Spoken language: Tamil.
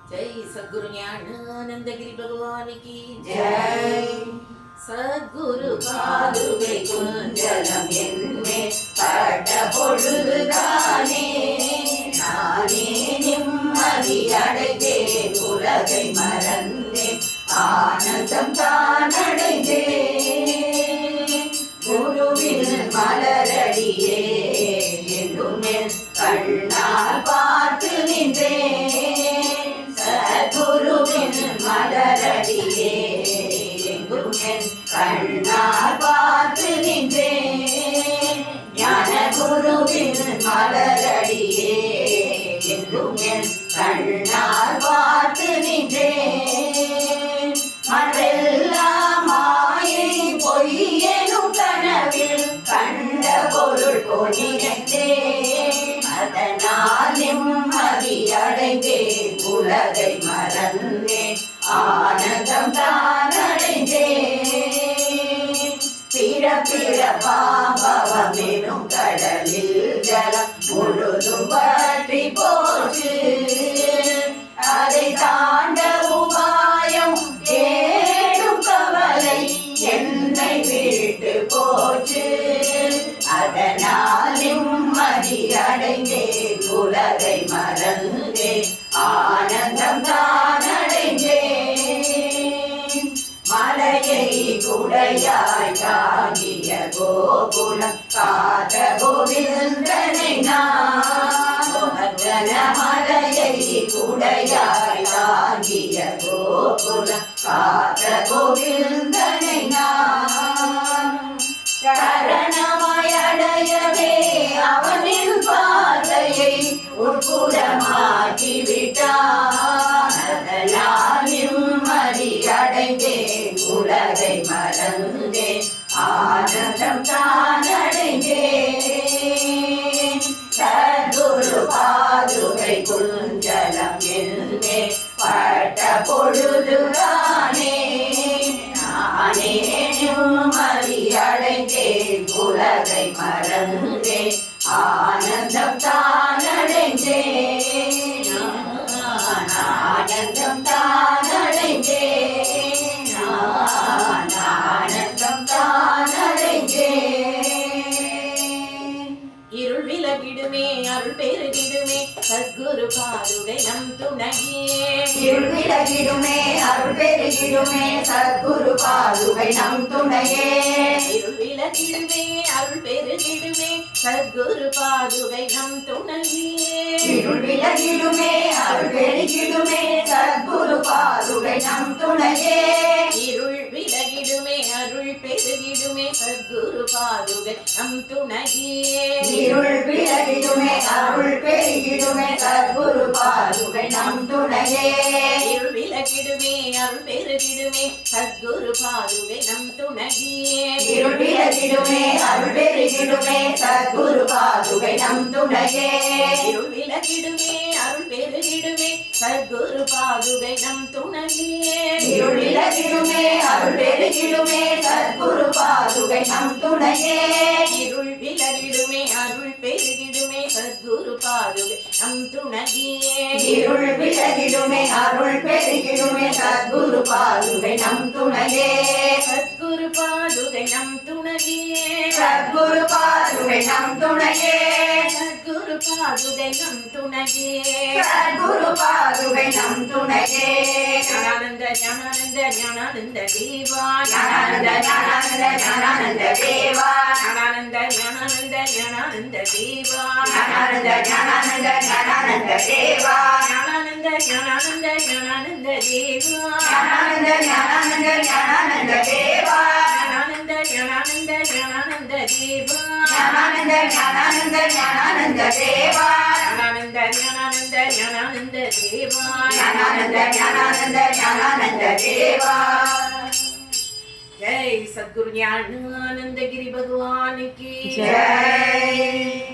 जय सद्गुरु ஞானானந்தகிரி भगवान की जय सद्गुरु பாதுகை குஞ்சலம் என்னே பட்ட பொழுதுதானே நானே நிம்மதி அடைந்தேன் உலகை மறந்தேன் ஆனந்தம் தான் அடைந்தேன் குருவின் மலரடியே என்றும் என் கண்ணால் பார்த்து நின்றேன் சத்குருவின் மலரடியே எங்கும் என் கண்ணால் பார்த்து நின்றேன் ஞான குருவின் மலரடியே எங்கும் என் கண்ணால் பார்த்து நின்றேன் மற்றெல்லாம் மாயை பொய் எனும் கனவில் கண்ட பொருள் பொனினைத்தேன் அதனால் நிம்மதி அடைந்தேன் உலகை மறந்தேன் ஆனந்தம் தான் அடைந்தேன் பிற பாம்பவம் எனும் கடலில் ஜலம் முழுதும் பற்றி போச்சு அதை தாண்ட உபாயம் ஏடும் கவலை என்னை விட்டு போச்சு அதனால் நிம்மதி அடைந்தேன் உலகை மறந்தேன் ஆனந்தம் தான் அடைந்தேன் மலையை குடையாய் தாங்கிய கோகுலம் காத கோவிந்தனை நான் மலையை குடையாய் தாங்கிய கோகுலம் காத கோவிந்தனை நான் சரணமாயடையவே அவனின் பார்வையை உட்புறமாக்கி விட்டான் அதனால் நிம்மதி அடைந்தேன் உலகை மறந்தேன் ஆனந்தம் தான் அடைந்தேன் சத்குரு பாதுகை குஞ்சலம் என்னே பட்ட பொழுதுதானே நானே நிம்மதி அடைந்தேன் உலகை மறந்தேன் ஆனந்தம் தான் அடைந்தேன் ஆனந்தம் தான் அடைந்தேன் ஆனந்தம் தான் அடைந்தேன் இருள் விலகிடுமே அருள் பெருகிடுமே சத்குரு பாதுகை நம் துணையே இருள் விலகிடுமே அருள் பெருகிடுமே சத்குரு பாதுகை நம் துணையே இருள் விலகிடுமே அருள் பெருகிடுமே சத்குரு பாதுகை நம் துணையே இருள் விலகிடுமே அருள் பெருகிடுமே சத்குரு பாதுகை நம் துணையே இருள் விலகிடுமே அருள் பெருகிடுமே சத்குரு பாதுகை நம் துணையே இருள் விலகிடுமே அருள் பெருகிடுமே சத்குரு பாதுகை நம் துணையே இருள் விலகிடுமே அருள் பெருகிடுமே சத்குரு பாதுகை நம் துணையே இருள் விலகிடுமே அருள் பெருகிடுமே சத்குரு பாதுகை நம் துணையே இருள் விலகிடுமே அருள் பெருகிடுமே சத்குரு பாதுகை நம் துணையே இருள் விலகிடுமே அருள் பெருகிடுமே சத்குரு பாதுகை நம் துணையே இருள் விலகிடுமே அருள் பெருகிடுமே சத்குரு பாதுகை நம் துணையே இருள் விலகிடுமே அருள் பெருகிடுமே சத்குரு பாதுகை நம் துணையே சத்குரு பாதுகை நம் துணையே சத்குரு பாதுகை நம் துணையே சத்குரு பாதுகை நம் துணையே சத்குரு பாதுகை நம் துணையே ஞானானந்த ஞானானந்த ஞானானந்த தேவா ஞானானந்த ஞானானந்த ஞானானந்த தேவா ஞானானந்த ஞானானந்த ஞானானந்த தேவா ஞானானந்த ஞானானந்த ஞானானந்த தேவா ஞானானந்த ஞானானந்த ஞானானந்த தேவா ஞானானந்த ஞானானந்த ஞானானந்த தேவா ஞானானந்த ஞானானந்த ஞானானந்த தேவா ஞானானந்த ஞானானந்த ஞானானந்த தேவா ஞானானந்த ஞானானந்த ஞானானந்த தேவா ஞானானந்த ஞானானந்த ஞானானந்த தேவா जय सद्गुरु ஞானானந்தகிரி भगवान की जय।